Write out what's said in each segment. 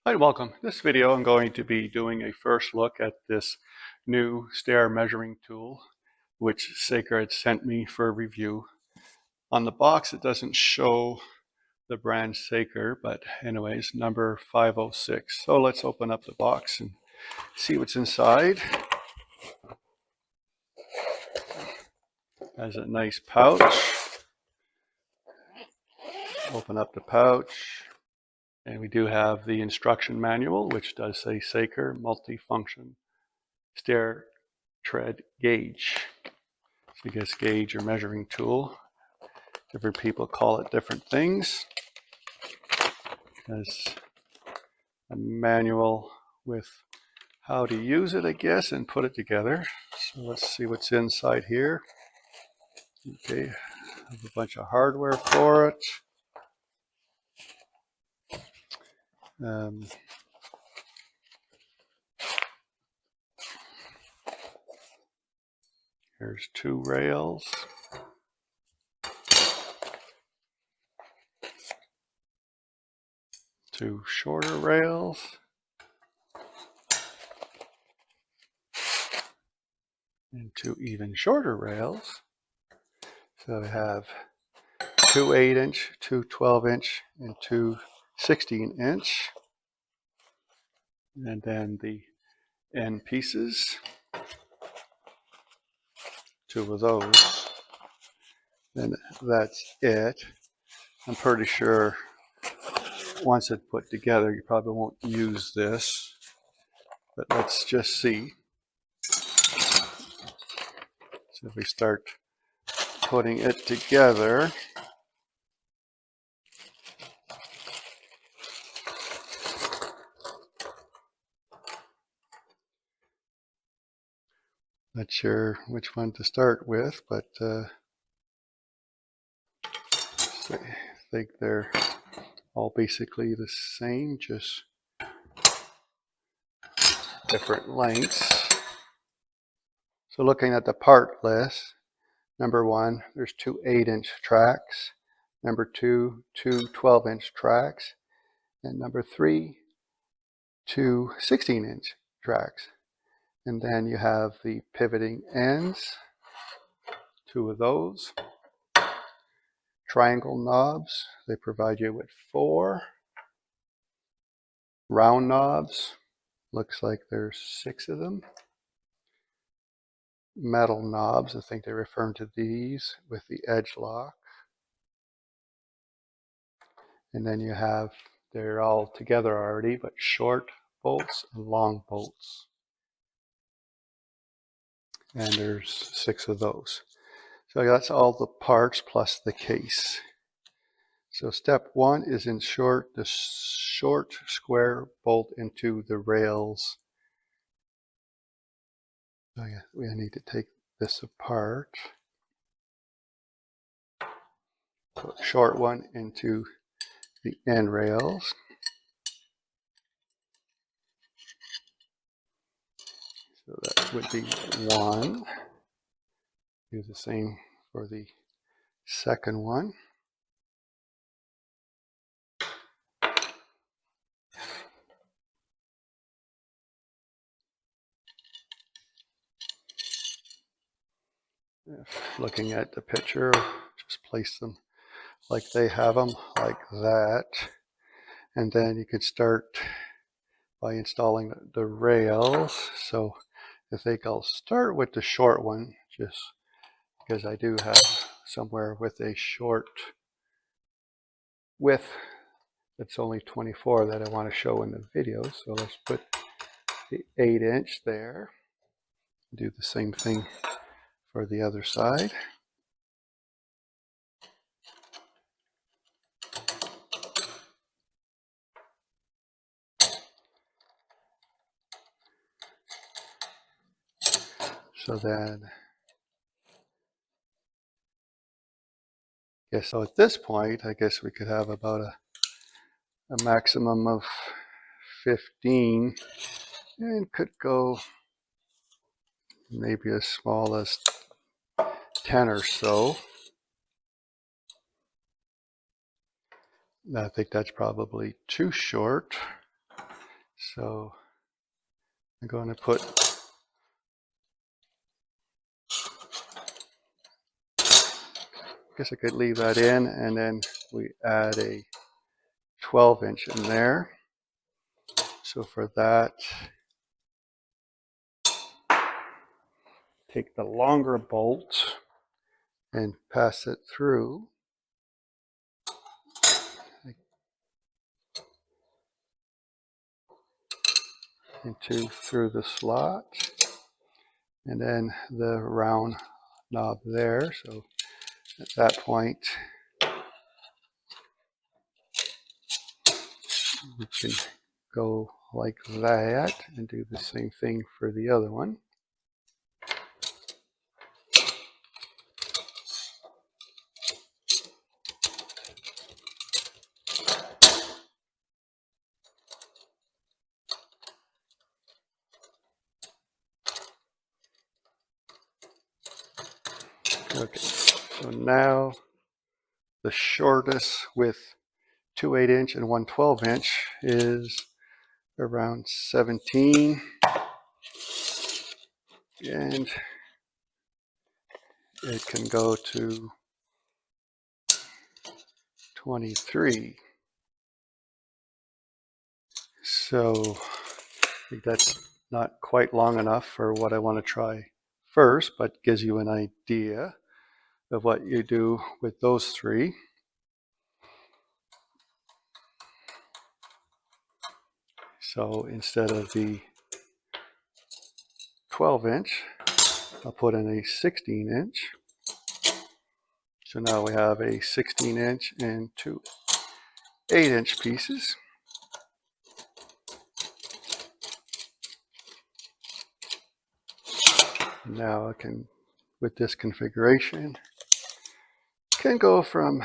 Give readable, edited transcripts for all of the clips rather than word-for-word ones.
Hi, welcome. In this video I'm going to be doing a first look at this new stair measuring tool which Saker had sent me for review. On the box it doesn't show the brand Saker, but anyways, number 506. So let's open up the box and see what's inside. It has a nice pouch. Open up the pouch. And we do have the instruction manual, which does say Saker multifunction stair tread gauge. So I guess gauge or measuring tool. Different people call it different things. There's a manual with how to use it, I guess, and put it together. So let's see what's inside here. Okay, I have a bunch of hardware for it. Here's two rails. Two shorter rails. And two even shorter rails. So we have two 8-inch, two 12-inch, and two 16-inch. And then the end pieces, two of those. And that's it. I'm pretty sure once it's put together, you probably won't use this, but let's just see. So if we start putting it together, not sure which one to start with, but I think they're all basically the same, just different lengths. So looking at the part list, number one, there's two 8-inch tracks. Number two, two 12-inch tracks. And number three, two 16-inch tracks. And then you have the pivoting ends, two of those. Triangle knobs, they provide you with 4. Round knobs, looks like there's 6 of them. Metal knobs, I think they're referring to these with the edge lock. And then you have, they're all together already, but short bolts and long bolts. And there's 6 of those. So that's all the parts plus the case. So step 1 is insert the short square bolt into the rails. Oh yeah, we need to take this apart. Put a short one into the end rails. So that would be 1. Do the same for the second one. If looking at the picture, just place them like they have them, like that. And then you could start by installing the rails. So I think I'll start with the short one, just because I do have somewhere with a short width that's only 24 that I want to show in the video. So let's put the 8-inch there. Do the same thing for the other side. So then, yeah, so at this point, I guess we could have about a maximum of 15, and could go maybe as small as 10 or so. I think that's probably too short. So I'm going to put I guess I could leave that in, and then we add a 12-inch in there. So for that, take the longer bolt and pass it through. Through the slot, and then the round knob there. So at that point, we can go like that and do the same thing for the other one. Okay, so now the shortest with 2 8-inch and 1 12-inch is around 17, and it can go to 23. So I think that's not quite long enough for what I want to try first, but gives you an idea of what you do with those three. So instead of the 12-inch, I'll put in a 16-inch. So now we have a 16-inch and 2 8-inch pieces. Now I can, with this configuration, can go from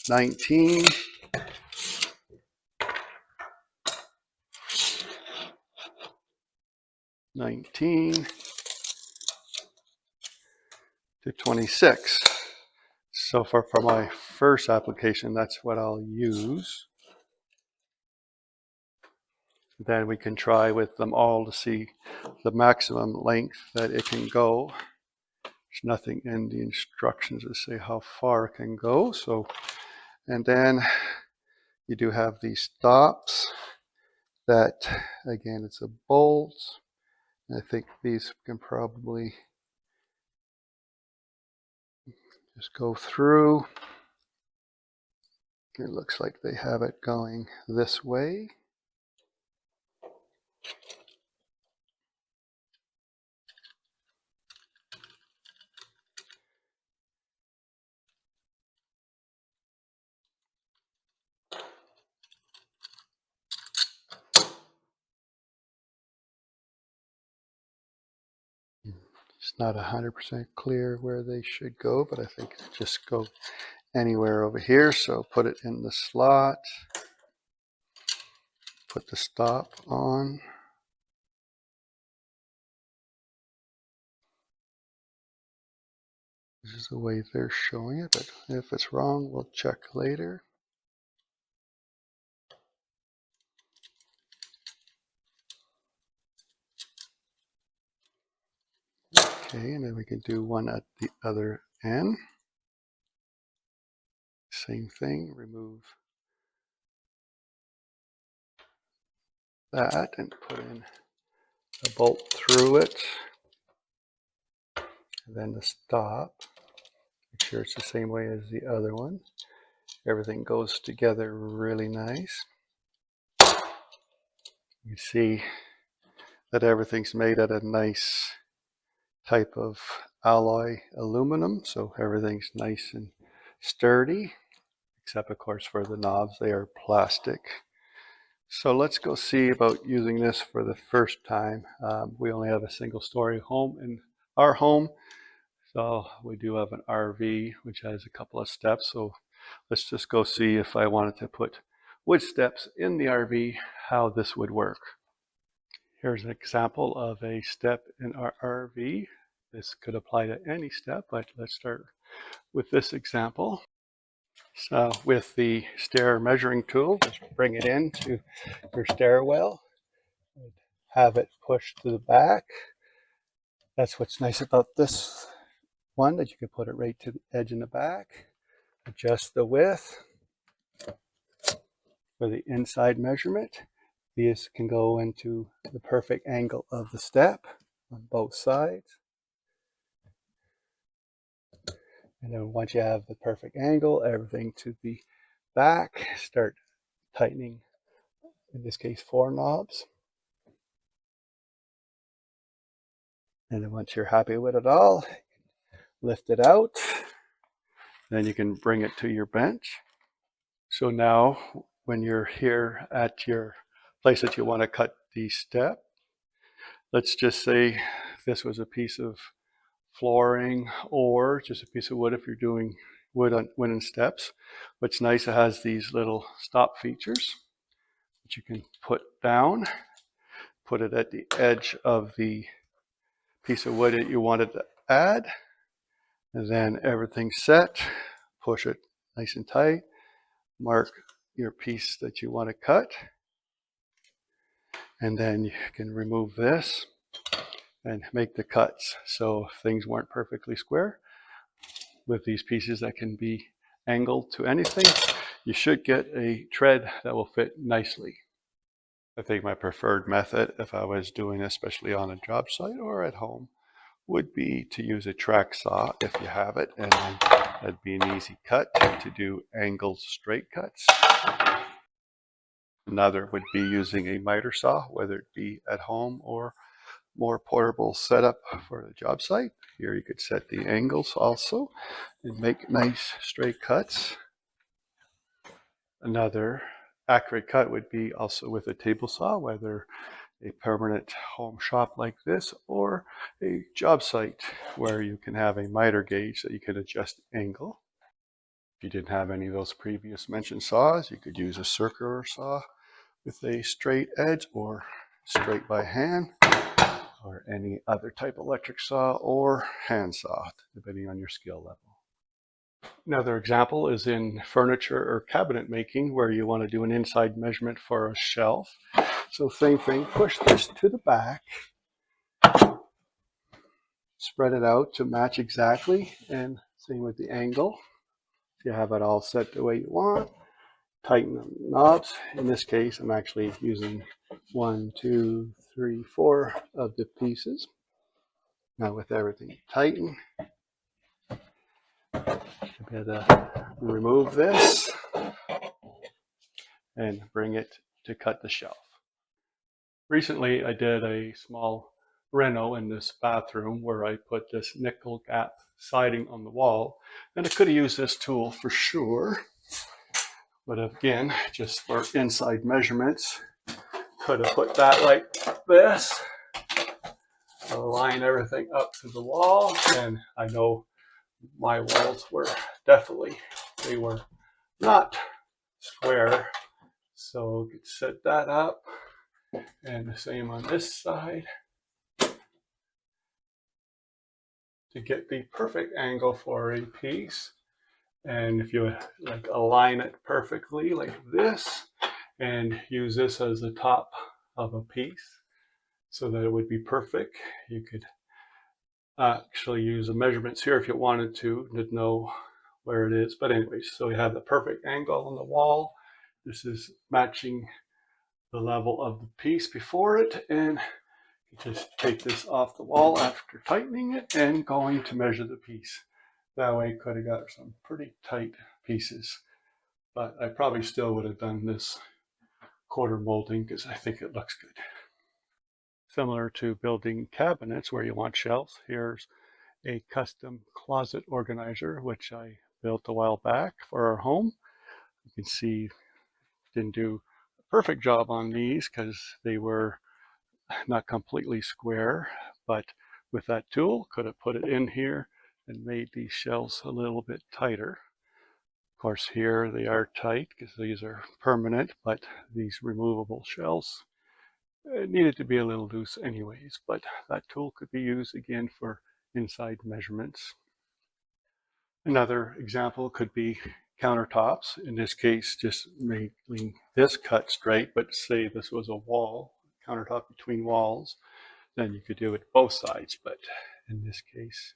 19 to 26. So for my first application, that's what I'll use. Then we can try with them all to see the maximum length that it can go. There's nothing in the instructions to say how far it can go. So, and then you do have these stops that, again, it's a bolt. I think these can probably just go through. It looks like they have it going this way. It's not 100% clear where they should go, but I think just go anywhere over here. So put it in the slot, put the stop on. This is the way they're showing it, but if it's wrong, we'll check later. Okay, and then we can do one at the other end. Same thing, remove that and put in a bolt through it. And then the stop. Make sure it's the same way as the other one. Everything goes together really nice. You see that everything's made out of nice type of alloy aluminum, so everything's nice and sturdy, except of course for the knobs, they are plastic. So let's go see about using this for the first time. We only have a single story home in our home, so we do have an RV which has a couple of steps. So let's just go see if I wanted to put wood steps in the RV, how this would work. Here's an example of a step in our RV. This could apply to any step, but let's start with this example. So with the stair measuring tool, just bring it into your stairwell I'd have it pushed to the back. That's what's nice about this one, that you can put it right to the edge in the back. Adjust the width for the inside measurement. These can go into the perfect angle of the step on both sides. And then once you have the perfect angle, everything to the back, start tightening, in this case 4 knobs. And then once you're happy with it all, lift it out. Then you can bring it to your bench. So now when you're here at your place that you want to cut the step, let's just say this was a piece of flooring or just a piece of wood if you're doing wooden steps. What's nice, it has these little stop features that you can put down, put it at the edge of the piece of wood that you wanted to add, and then everything's set. Push it nice and tight, mark your piece that you want to cut, and then you can remove this and make the cuts. So if things weren't perfectly square, with these pieces that can be angled to anything, you should get a tread that will fit nicely. I think my preferred method, if I was doing especially on a job site or at home, would be to use a track saw if you have it, and then that'd be an easy cut to do angled straight cuts. Another would be using a miter saw, whether it be at home or more portable setup for the job site. Here you could set the angles also and make nice straight cuts. Another accurate cut would be also with a table saw, whether a permanent home shop like this or a job site where you can have a miter gauge that you can adjust the angle. If you didn't have any of those previous mentioned saws, you could use a circular saw with a straight edge or straight by hand, or any other type of electric saw or hand saw, depending on your skill level. Another example is in furniture or cabinet making, where you want to do an inside measurement for a shelf. So same thing, push this to the back, spread it out to match exactly, and same with the angle. If you have it all set the way you want, tighten the knobs. In this case, I'm actually using 1, 2, 3, 4 of the pieces. Now with everything tightened, I'm going to remove this and bring it to cut the shelf. Recently, I did a small reno in this bathroom where I put this nickel gap siding on the wall, and I could have used this tool for sure, but again, just for inside measurements, could have put that like this, align everything up to the wall, and I know my walls were definitely, they were not square, so you could set that up, and the same on this side to get the perfect angle for a piece. And if you like align it perfectly like this and use this as the top of a piece so that it would be perfect, you could actually use the measurements here if you wanted to know where it is. But anyways, so you have the perfect angle on the wall. This is matching the level of the piece before it, and you just take this off the wall after tightening it and going to measure the piece. That way could have got some pretty tight pieces, but I probably still would have done this quarter molding because I think it looks good. Similar to building cabinets where you want shelves, here's a custom closet organizer which I built a while back for our home. You can see didn't do a perfect job on these because they were not completely square, but with that tool could have put it in here and made these shelves a little bit tighter. Of course, here they are tight because these are permanent, but these removable shelves needed to be a little loose anyways, but that tool could be used again for inside measurements. Another example could be countertops. In this case, just making this cut straight, but say this was a wall countertop between walls, then you could do it both sides. But in this case,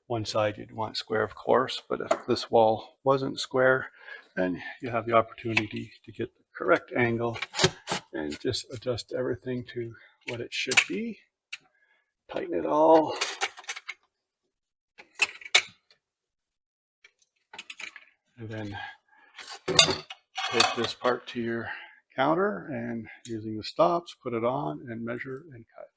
one side you'd want square, of course, but if this wall wasn't square, then you have the opportunity to get the correct angle and just adjust everything to what it should be. Tighten it all. And then take this part to your counter and using the stops, put it on and measure and cut.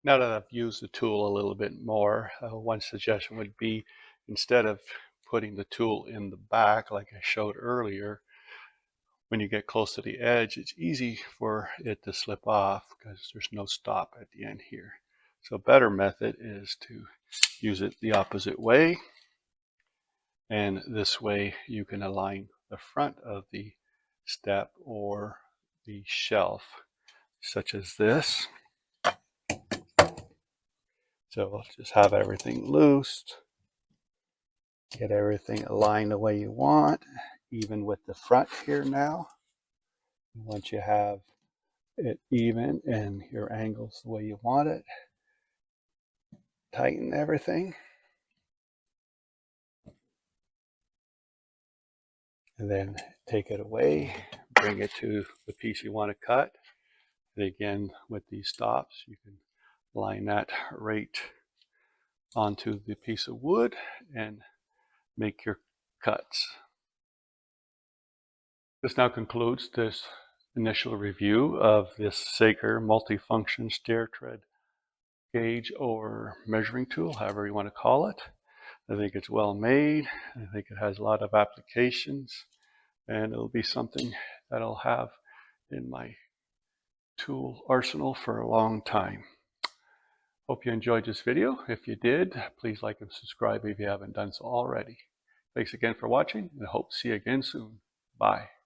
Now that I've used the tool a little bit more, one suggestion would be, instead of putting the tool in the back like I showed earlier, when you get close to the edge, it's easy for it to slip off because there's no stop at the end here. So a better method is to use it the opposite way. And this way you can align the front of the step or the shelf, such as this. So we'll just have everything loosed. Get everything aligned the way you want, even with the front here now. Once you have it even and your angles the way you want it, tighten everything. And then take it away, bring it to the piece you want to cut. And again, with these stops, you can line that right onto the piece of wood and make your cuts. This now concludes this initial review of this Saker multifunction stair tread gauge or measuring tool, however you want to call it. I think it's well made. I think it has a lot of applications, and it'll be something that I'll have in my tool arsenal for a long time. Hope you enjoyed this video. If you did, please like and subscribe if you haven't done so already. Thanks again for watching, and I hope to see you again soon. Bye.